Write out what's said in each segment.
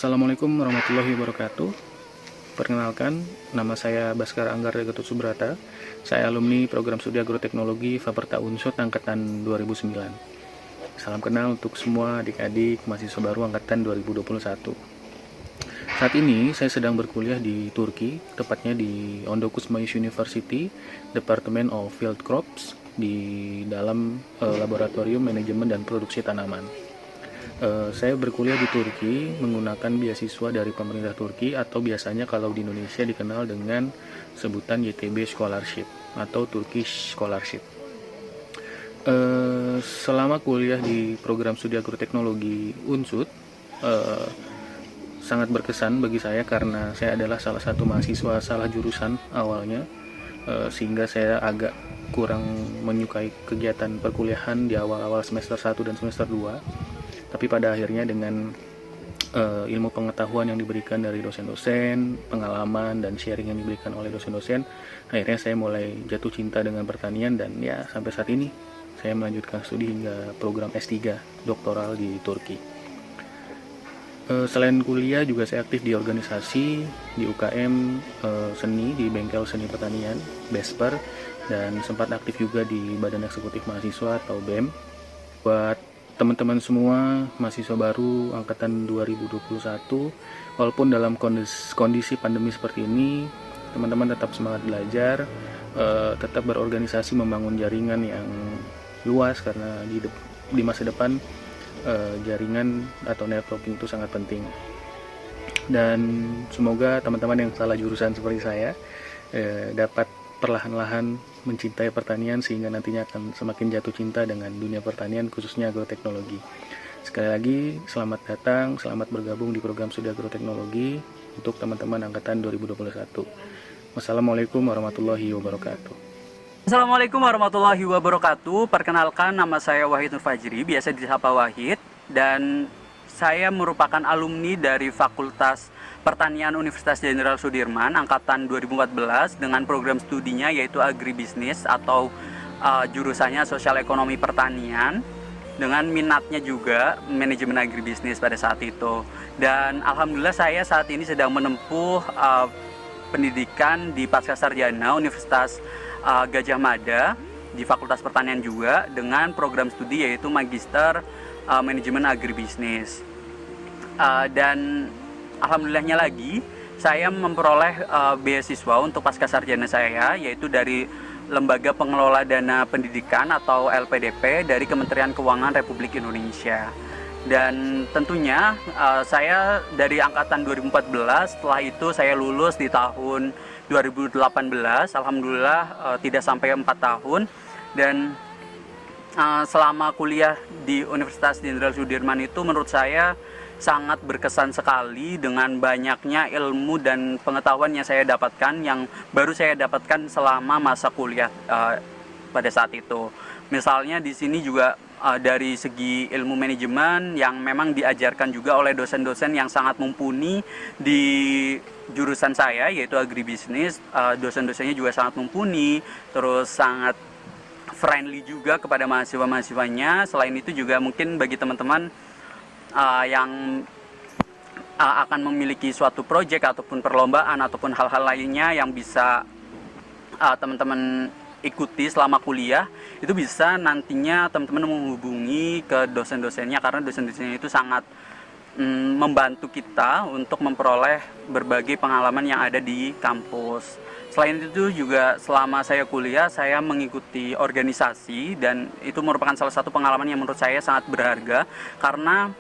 Assalamualaikum warahmatullahi wabarakatuh. Perkenalkan, nama saya Baskara Anggar Gatot Subrata. Saya alumni program studi agroteknologi Faperta Unsut angkatan 2009. Salam kenal untuk semua adik-adik mahasiswa baru angkatan 2021. Saat ini saya sedang berkuliah di Turki, tepatnya di Ondokus Mayıs University, Department of Field Crops, di dalam laboratorium manajemen dan produksi tanaman. Saya berkuliah di Turki menggunakan beasiswa dari pemerintah Turki, atau biasanya kalau di Indonesia dikenal dengan sebutan YTB Scholarship atau Turkish Scholarship. Selama kuliah di program studi agroteknologi Unsut, sangat berkesan bagi saya karena saya adalah salah satu mahasiswa salah jurusan awalnya, sehingga saya agak kurang menyukai kegiatan perkuliahan di awal-awal semester 1 dan semester 2. Tapi pada akhirnya dengan ilmu pengetahuan yang diberikan dari dosen-dosen, pengalaman dan sharing yang diberikan oleh dosen-dosen, akhirnya saya mulai jatuh cinta dengan pertanian, dan ya sampai saat ini saya melanjutkan studi hingga program S3 doktoral di Turki. Selain kuliah juga saya aktif di organisasi, di UKM seni, di Bengkel Seni Pertanian, BESPER, dan sempat aktif juga di Badan Eksekutif Mahasiswa atau BEM. Buat teman-teman semua mahasiswa baru angkatan 2021, walaupun dalam kondisi pandemi seperti ini, teman-teman tetap semangat belajar, tetap berorganisasi, membangun jaringan yang luas, karena di masa depan jaringan atau networking itu sangat penting. Dan semoga teman-teman yang salah jurusan seperti saya dapat perlahan-lahan mencintai pertanian, sehingga nantinya akan semakin jatuh cinta dengan dunia pertanian, khususnya agroteknologi. Sekali lagi, selamat datang, selamat bergabung di program studi agroteknologi untuk teman-teman angkatan 2021. Wassalamualaikum warahmatullahi wabarakatuh. Assalamualaikum warahmatullahi wabarakatuh. Perkenalkan, nama saya Wahid Nur Fajri, biasa disapa Wahid, dan saya merupakan alumni dari Fakultas Pertanian Universitas Jenderal Sudirman angkatan 2014 dengan program studinya yaitu agribisnis atau jurusannya sosial ekonomi pertanian, dengan minatnya juga manajemen agribisnis pada saat itu. Dan alhamdulillah saya saat ini sedang menempuh pendidikan di Pascasarjana Universitas Gajah Mada di Fakultas Pertanian juga, dengan program studi yaitu Magister Manajemen Agribisnis. Dan alhamdulillahnya lagi saya memperoleh beasiswa untuk pascasarjana saya, yaitu dari Lembaga Pengelola Dana Pendidikan atau LPDP dari Kementerian Keuangan Republik Indonesia. Dan tentunya saya dari angkatan 2014, setelah itu saya lulus di tahun 2018, alhamdulillah tidak sampai 4 tahun. Dan selama kuliah di Universitas Jenderal Sudirman itu menurut saya sangat berkesan sekali dengan banyaknya ilmu dan pengetahuan yang saya dapatkan, yang baru saya dapatkan selama masa kuliah pada saat itu. Misalnya di sini juga dari segi ilmu manajemen yang memang diajarkan juga oleh dosen-dosen yang sangat mumpuni di jurusan saya yaitu agribisnis. Dosen-dosennya juga sangat mumpuni, terus sangat friendly juga kepada mahasiswa-mahasiswanya. Selain itu juga mungkin bagi teman-teman yang akan memiliki suatu proyek ataupun perlombaan ataupun hal-hal lainnya yang bisa teman-teman ikuti selama kuliah, itu bisa nantinya teman-teman menghubungi ke dosen-dosennya, karena dosen-dosennya itu sangat membantu kita untuk memperoleh berbagai pengalaman yang ada di kampus. Selain itu juga selama saya kuliah, saya mengikuti organisasi, dan itu merupakan salah satu pengalaman yang menurut saya sangat berharga, karena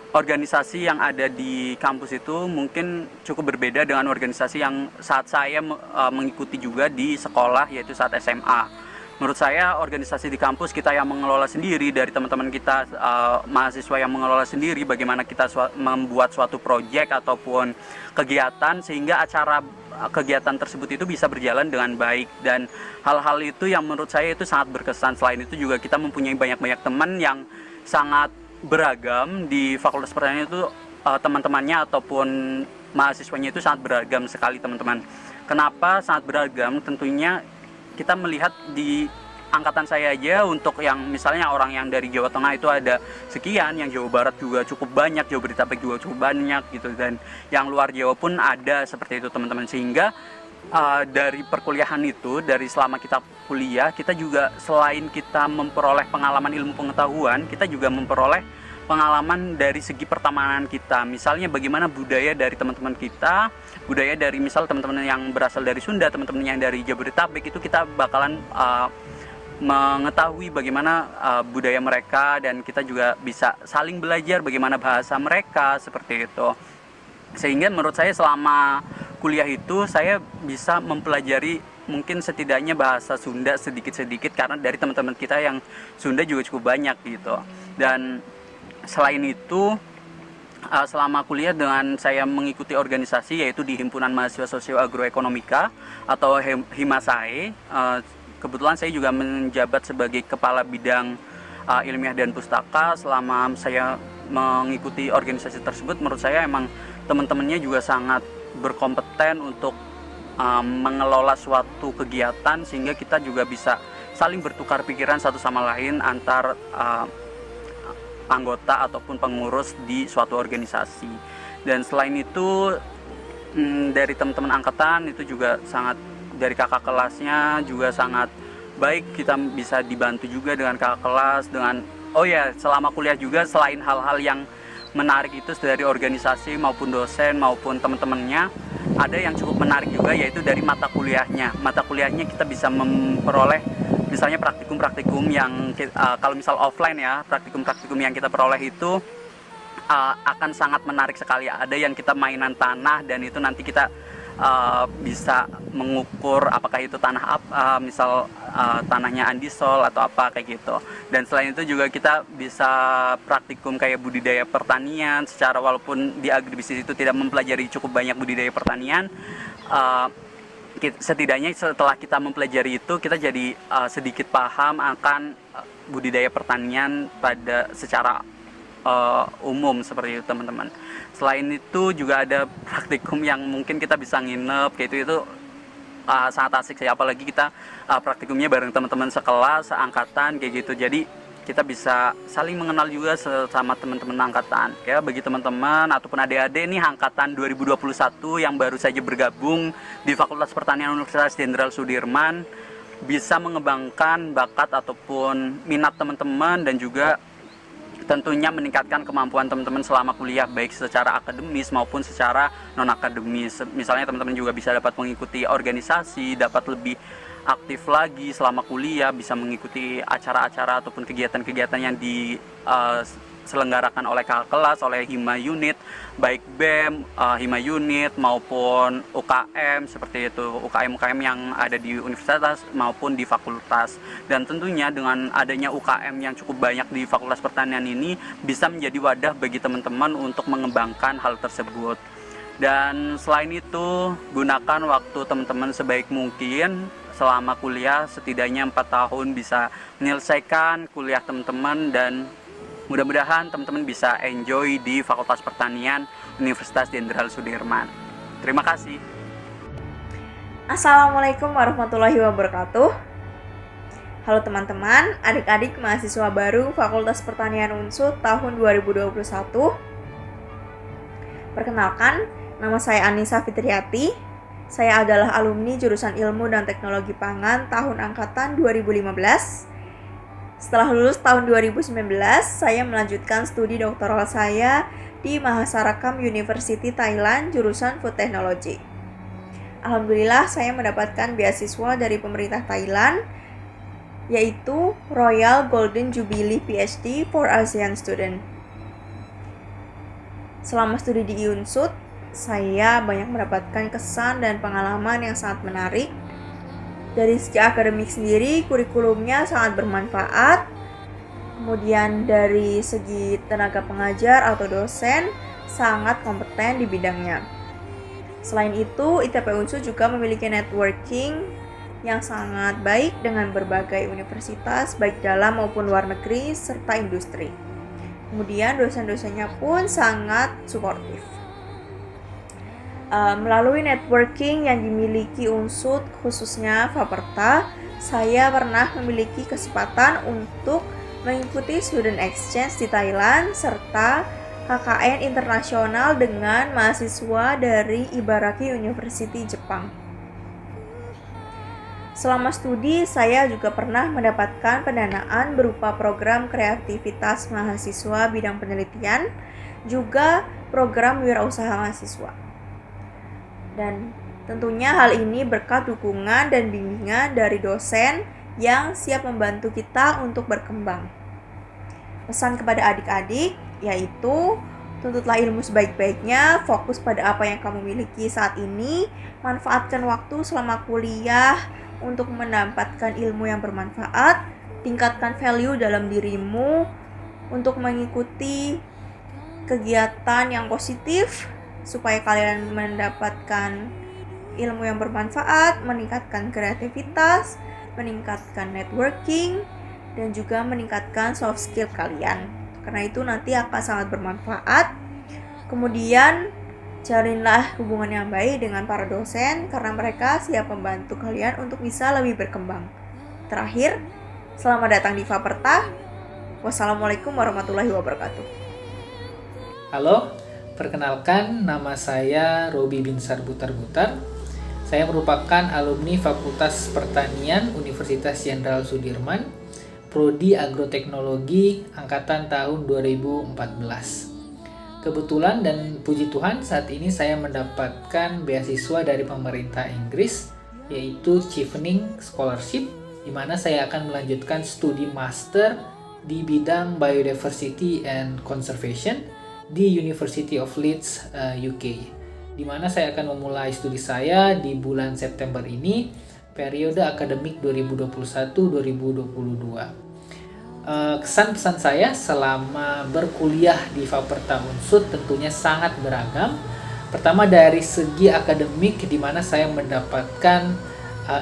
organisasi yang ada di kampus itu mungkin cukup berbeda dengan organisasi yang saat saya mengikuti juga di sekolah, yaitu saat SMA. Menurut saya organisasi di kampus kita yang mengelola sendiri, dari teman-teman kita mahasiswa yang mengelola sendiri bagaimana kita membuat suatu proyek ataupun kegiatan, sehingga kegiatan tersebut itu bisa berjalan dengan baik. Dan hal-hal itu yang menurut saya itu sangat berkesan. Selain itu juga kita mempunyai banyak-banyak teman yang sangat beragam di Fakultas Pertanian itu, teman-temannya ataupun mahasiswanya itu sangat beragam sekali teman-teman. Kenapa sangat beragam? Tentunya kita melihat di angkatan saya aja, untuk yang misalnya orang yang dari Jawa Tengah itu ada sekian, yang Jawa Barat juga cukup banyak, Jabodetabek juga cukup banyak gitu, dan yang luar Jawa pun ada seperti itu teman-teman. Sehingga dari perkuliahan itu, dari selama kita kuliah, kita juga selain kita memperoleh pengalaman ilmu pengetahuan, kita juga memperoleh pengalaman dari segi pertemanan kita. Misalnya bagaimana budaya dari teman-teman kita, budaya dari misal teman-teman yang berasal dari Sunda, teman-teman yang dari Jabodetabek, itu kita bakalan mengetahui bagaimana budaya mereka, dan kita juga bisa saling belajar bagaimana bahasa mereka seperti itu. Sehingga menurut saya selama kuliah itu saya bisa mempelajari mungkin setidaknya bahasa Sunda sedikit-sedikit, karena dari teman-teman kita yang Sunda juga cukup banyak gitu. Dan selain itu selama kuliah dengan saya mengikuti organisasi, yaitu di Himpunan Mahasiswa Sosio Agroekonomika atau Himasae. Kebetulan saya juga menjabat sebagai kepala bidang ilmiah dan pustaka. Selama saya mengikuti organisasi tersebut, menurut saya emang teman-temannya juga sangat berkompeten untuk mengelola suatu kegiatan, sehingga kita juga bisa saling bertukar pikiran satu sama lain antar anggota ataupun pengurus di suatu organisasi. Dan selain itu dari teman-teman angkatan itu juga sangat, dari kakak kelasnya juga sangat baik, kita bisa dibantu juga dengan kakak kelas, dengan selama kuliah juga selain hal-hal yang menarik itu dari organisasi maupun dosen maupun teman-temannya, ada yang cukup menarik juga, yaitu dari mata kuliahnya. Mata kuliahnya kita bisa memperoleh misalnya praktikum-praktikum yang kalau misal offline ya, praktikum-praktikum yang kita peroleh itu akan sangat menarik sekali. Ada yang kita mainan tanah, dan itu nanti kita bisa mengukur apakah itu tanah apa, misal tanahnya andisol atau apa kayak gitu. Dan selain itu juga kita bisa praktikum kayak budidaya pertanian secara, walaupun di agribisnis itu tidak mempelajari cukup banyak budidaya pertanian, setidaknya setelah kita mempelajari itu kita jadi sedikit paham akan budidaya pertanian pada secara umum seperti itu teman-teman. Selain itu juga ada praktikum yang mungkin kita bisa nginep kayak itu sangat asik sih, apalagi kita praktikumnya bareng teman-teman sekelas, seangkatan kayak gitu. Jadi kita bisa saling mengenal juga sama teman-teman angkatan. Ya, bagi teman-teman ataupun adik-adik nih angkatan 2021 yang baru saja bergabung di Fakultas Pertanian Universitas Jenderal Sudirman, bisa mengembangkan bakat ataupun minat teman-teman, dan juga tentunya meningkatkan kemampuan teman-teman selama kuliah, baik secara akademis maupun secara non-akademis. Misalnya teman-teman juga bisa dapat mengikuti organisasi, dapat lebih aktif lagi selama kuliah, bisa mengikuti acara-acara ataupun kegiatan-kegiatan yang diselenggarakan oleh kakak kelas, oleh Hima Unit, baik BEM, Hima Unit maupun UKM seperti itu, UKM-UKM yang ada di universitas maupun di fakultas. Dan tentunya dengan adanya UKM yang cukup banyak di Fakultas Pertanian ini bisa menjadi wadah bagi teman-teman untuk mengembangkan hal tersebut. Dan selain itu, gunakan waktu teman-teman sebaik mungkin selama kuliah, setidaknya 4 tahun bisa menyelesaikan kuliah teman-teman, dan mudah-mudahan teman-teman bisa enjoy di Fakultas Pertanian Universitas Jenderal Sudirman. Terima kasih. Assalamualaikum warahmatullahi wabarakatuh. Halo teman-teman, adik-adik mahasiswa baru Fakultas Pertanian UNSUD tahun 2021. Perkenalkan, nama saya Anissa Fitriati. Saya adalah alumni jurusan Ilmu dan Teknologi Pangan tahun angkatan 2015. Setelah lulus tahun 2019, saya melanjutkan studi doktoral saya di Mahasarakam University Thailand jurusan Food Technology. Alhamdulillah saya mendapatkan beasiswa dari pemerintah Thailand, yaitu Royal Golden Jubilee PhD for ASEAN Student. Selama studi di UNSUD, saya banyak mendapatkan kesan dan pengalaman yang sangat menarik. Dari segi akademik sendiri, kurikulumnya sangat bermanfaat. Kemudian dari segi tenaga pengajar atau dosen, sangat kompeten di bidangnya. Selain itu, ITP UNSUD juga memiliki networking yang sangat baik dengan berbagai universitas, baik dalam maupun luar negeri, serta industri. Kemudian dosen-dosennya pun sangat suportif. Melalui networking yang dimiliki UNSUD, khususnya Faperta, saya pernah memiliki kesempatan untuk mengikuti student exchange di Thailand serta KKN internasional dengan mahasiswa dari Ibaraki University Jepang. Selama studi, saya juga pernah mendapatkan pendanaan berupa program kreativitas mahasiswa bidang penelitian, juga program wirausaha mahasiswa. Dan tentunya hal ini berkat dukungan dan bimbingan dari dosen yang siap membantu kita untuk berkembang. Pesan kepada adik-adik yaitu tuntutlah ilmu sebaik-baiknya, fokus pada apa yang kamu miliki saat ini, manfaatkan waktu selama kuliah untuk mendapatkan ilmu yang bermanfaat, tingkatkan value dalam dirimu untuk mengikuti kegiatan yang positif supaya kalian mendapatkan ilmu yang bermanfaat, meningkatkan kreativitas, meningkatkan networking, dan juga meningkatkan soft skill kalian. Karena itu nanti akan sangat bermanfaat. Kemudian jalinlah hubungan yang baik dengan para dosen karena mereka siap membantu kalian untuk bisa lebih berkembang. Terakhir, selamat datang di Faperta. Wassalamualaikum warahmatullahi wabarakatuh. Halo, perkenalkan nama saya Robi Binsar Butar-Butar. Saya merupakan alumni Fakultas Pertanian Universitas Jenderal Sudirman, Prodi Agroteknologi angkatan tahun 2014. Kebetulan dan puji Tuhan saat ini saya mendapatkan beasiswa dari pemerintah Inggris yaitu Chevening Scholarship, di mana saya akan melanjutkan studi master di bidang Biodiversity and Conservation di University of Leeds, UK, di mana saya akan memulai studi saya di bulan September ini, periode akademik 2021-2022. Kesan-pesan saya selama berkuliah di Faperta Unsut tentunya sangat beragam. Pertama dari segi akademik, di mana saya mendapatkan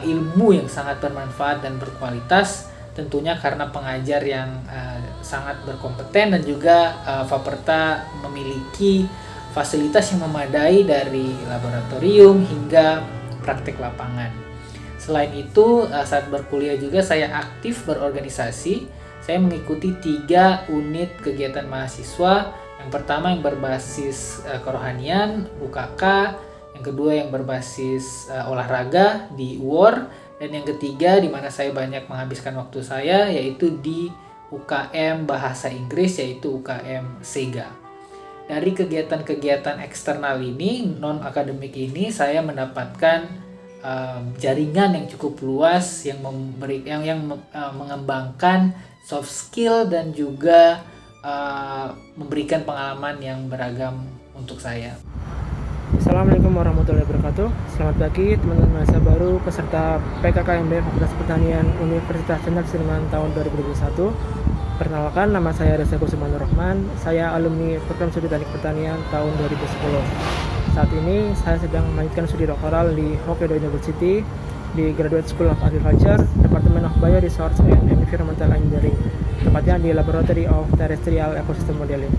ilmu yang sangat bermanfaat dan berkualitas, tentunya karena pengajar yang sangat berkompeten dan juga Faperta memiliki fasilitas yang memadai dari laboratorium hingga praktik lapangan. Selain itu, saat berkuliah juga saya aktif berorganisasi. Saya mengikuti 3 unit kegiatan mahasiswa. Yang pertama yang berbasis kerohanian, UKK. Yang kedua yang berbasis olahraga di UOR. Dan yang ketiga di mana saya banyak menghabiskan waktu saya yaitu di UKM Bahasa Inggris, yaitu UKM SEGA. Dari kegiatan-kegiatan eksternal ini, non-akademik ini, saya mendapatkan jaringan yang cukup luas yang mengembangkan soft skill dan juga memberikan pengalaman yang beragam untuk saya. Assalamualaikum warahmatullahi wabarakatuh. Selamat pagi teman-teman mahasiswa baru peserta PKKMB Fakultas Pertanian Universitas Jenderal Sudirman tahun 2021. Perkenalkan, nama saya Reza Kusumanur Rahman. Saya alumni program studi teknik pertanian tahun 2010. Saat ini saya sedang melanjutkan studi doktoral di Hokkaido University di Graduate School of Agriculture, Department of Bioresource and Environmental Engineering, tepatnya di Laboratory of Terrestrial Ecosystem Modeling.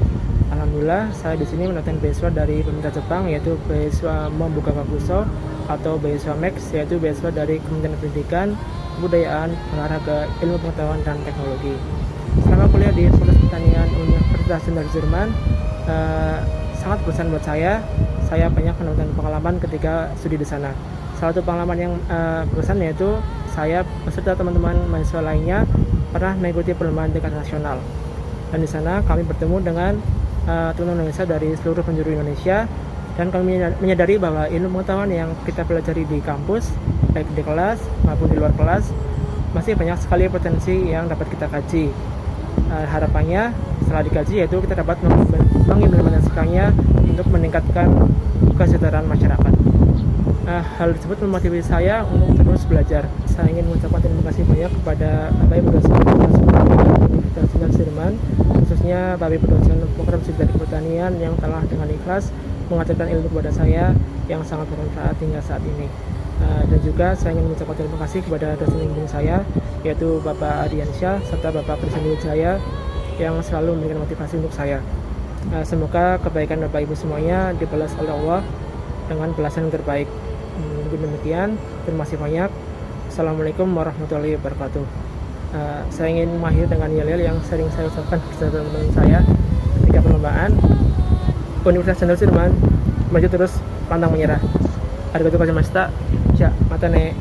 Alhamdulillah, saya di sini mendapatkan beasiswa dari pemerintah Jepang, yaitu beasiswa Mombuka Kakuso atau beasiswa MEX, yaitu beasiswa dari Kementerian Pendidikan, Kebudayaan, mengarah ke Ilmu Pengetahuan dan Teknologi. Selama kuliah di Fakultas Pertanian Universitas Jenderal Sudirman, sangat berkesan buat saya. Saya banyak mendapatkan pengalaman ketika studi di sana. Salah satu pengalaman yang berkesan yaitu saya beserta teman-teman mahasiswa lainnya pernah mengikuti perlombaan tingkat nasional. Dan di sana kami bertemu dengan teman-teman Indonesia dari seluruh penjuru Indonesia, dan kami menyadari bahwa ilmu pengetahuan yang kita pelajari di kampus, baik di kelas maupun di luar kelas, masih banyak sekali potensi yang dapat kita kaji. Harapannya setelah dikaji yaitu kita dapat mengimplementasikannya untuk meningkatkan kesejahteraan masyarakat. Hal tersebut memotivasi saya untuk terus belajar. Saya ingin mengucapkan terima kasih banyak kepada Bapak Ibu dosen Universitas Jenderal Sudirman, khususnya Bapak Ibu dosen program studi teknik pertanian yang telah dengan ikhlas mengajarkan ilmu kepada saya yang sangat bermanfaat hingga saat ini. Dan juga saya ingin mengucapkan terima kasih kepada dosen bimbing saya, yaitu Bapak Adiansyah serta Bapak Krisna Wijaya yang selalu memberikan motivasi untuk saya. Semoga kebaikan Bapak Ibu semuanya dibalas oleh Allah dengan balasan yang terbaik. Mungkin demikian. Terima kasih banyak. Assalamualaikum warahmatullahi wabarakatuh. Saya ingin mengakhiri dengan yel-yel yang sering saya ucapkan kepada teman-teman saya ketika perlombaan. Universitas Jenderal Sudirman, maju terus, pantang menyerah. Arigatou gozaimashita. Ya, mata ne.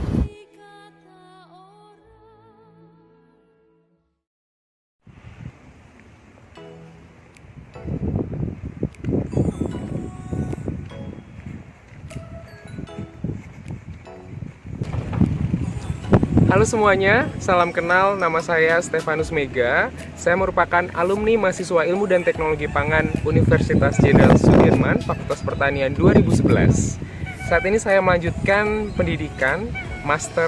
Halo semuanya, salam kenal, nama saya Stefanus Mega. Saya merupakan alumni mahasiswa Ilmu dan Teknologi Pangan Universitas Jenderal Sudirman, Fakultas Pertanian 2011. Saat ini saya melanjutkan pendidikan Master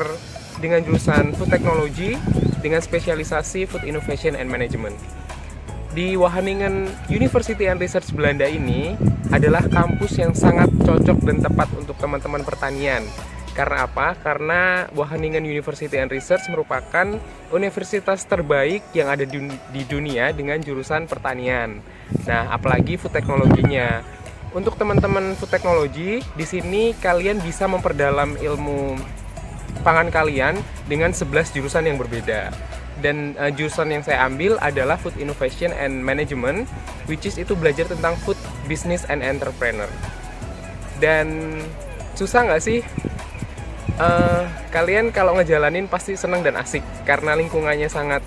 dengan jurusan Food Technology dengan spesialisasi Food Innovation and Management. Di Wageningen University and Research Belanda ini adalah kampus yang sangat cocok dan tepat untuk teman-teman pertanian. Karena apa? Karena Wageningen University and Research merupakan universitas terbaik yang ada di dunia dengan jurusan pertanian. Nah, apalagi food teknologinya. Untuk teman-teman food technology, di sini kalian bisa memperdalam ilmu pangan kalian dengan 11 jurusan yang berbeda. Dan jurusan yang saya ambil adalah Food Innovation and Management, which is itu belajar tentang food business and entrepreneur. Dan susah nggak sih? Kalian kalau ngejalanin pasti senang dan asik karena lingkungannya sangat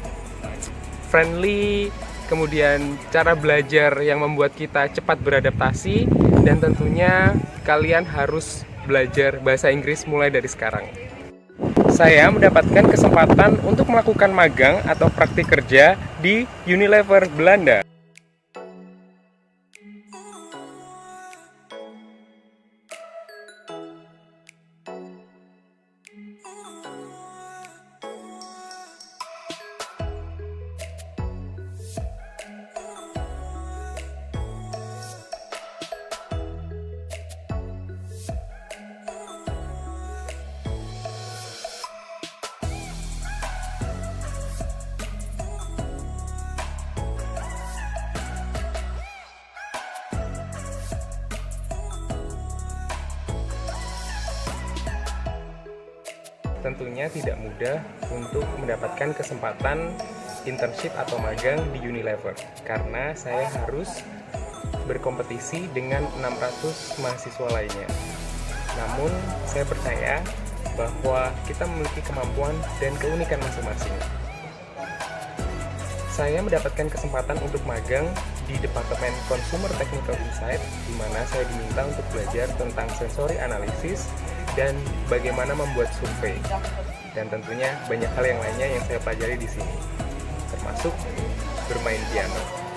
friendly, kemudian cara belajar yang membuat kita cepat beradaptasi, dan tentunya kalian harus belajar bahasa Inggris mulai dari sekarang. Saya mendapatkan kesempatan untuk melakukan magang atau praktik kerja di Unilever Belanda. Tentunya tidak mudah untuk mendapatkan kesempatan internship atau magang di Unilever karena saya harus berkompetisi dengan 600 mahasiswa lainnya. Namun saya percaya bahwa kita memiliki kemampuan dan keunikan masing-masing. Saya mendapatkan kesempatan untuk magang di Departemen Consumer Technical Insight, di mana saya diminta untuk belajar tentang sensory analysis dan bagaimana membuat survei. Dan tentunya banyak hal yang lainnya yang saya pelajari di sini, termasuk bermain piano.